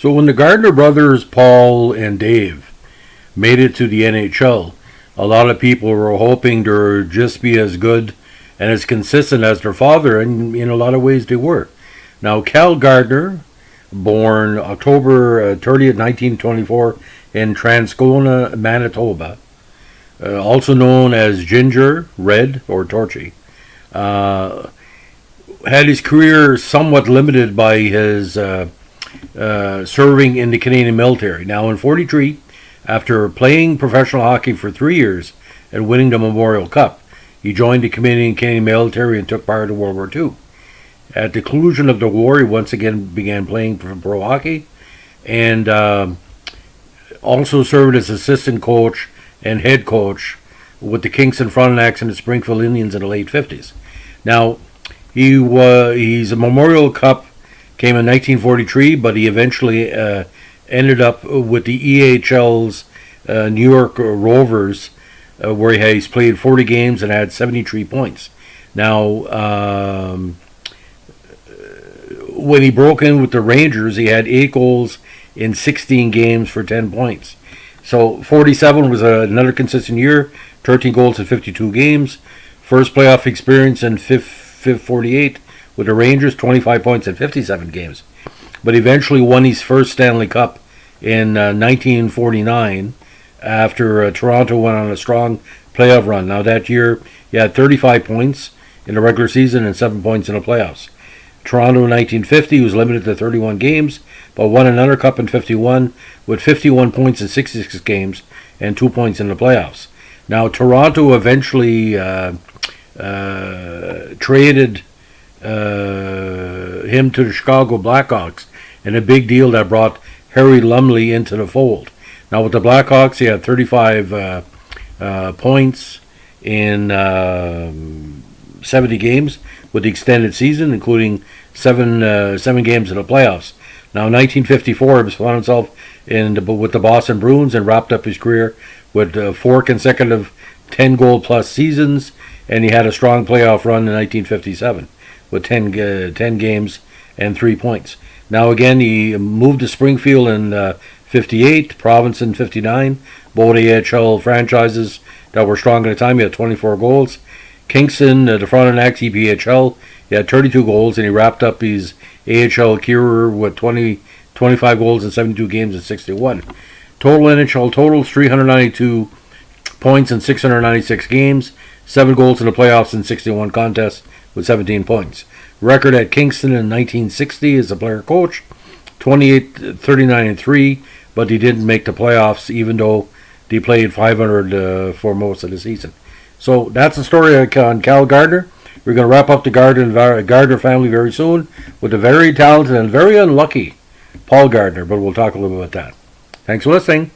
So when the Gardner brothers, Paul and Dave, made it to the NHL, a lot of people were hoping to just be as good and as consistent as their father, and in a lot of ways they were. Now, Cal Gardner, born October 30th, 1924, in Transcona, Manitoba, also known as Ginger, Red, or Torchy, had his career somewhat limited by his serving in the Canadian military. Now, in '43, after playing professional hockey for 3 years and winning the Memorial Cup, he joined the Canadian military and took part in World War II. At the conclusion of the war, he once again began playing pro hockey and also served as assistant coach and head coach with the Kingston Frontenacs and the Springfield Indians in the late 50s. Now, he's a Memorial Cup came in 1943, but he eventually ended up with the EHL's New York Rovers, where he's played 40 games and had 73 points. Now, when he broke in with the Rangers, he had 8 goals in 16 games for 10 points. So 47 was another consistent year, 13 goals in 52 games. First playoff experience in 48 with the Rangers, 25 points in 57 games. But eventually won his first Stanley Cup in 1949 after Toronto went on a strong playoff run. Now that year, he had 35 points in the regular season and 7 points in the playoffs. Toronto in 1950 was limited to 31 games, but won another cup in 51 with 51 points in 66 games and 2 points in the playoffs. Now, Toronto eventually traded him to the Chicago Blackhawks in a big deal that brought Harry Lumley into the fold. Now, with the Blackhawks, he had 35 points in 70 games with the extended season, including seven games in the playoffs. Now, in 1954, he found himself with the Boston Bruins and wrapped up his career with 4 consecutive 10-goal-plus seasons, and he had a strong playoff run in 1957 with 10 games and 3 points. Now, again, he moved to Springfield in 58, Province in 59, both AHL franchises that were strong at the time. He had 24 goals. Kingston, the Frontenacs, EPHL, he had 32 goals, and he wrapped up his AHL career with 25 goals in 72 games and 61. Total NHL totals, 392 points in 696 games, 7 goals in the playoffs in 61 contests with 17 points. Record at Kingston in 1960 as a player coach, 28, 39, and 3, but he didn't make the playoffs even though he played 500 for most of the season. So that's the story on Cal Gardner. We're going to wrap up the Gardner family very soon with the very talented and very unlucky Paul Gardner, but we'll talk a little bit about that. Thanks for listening.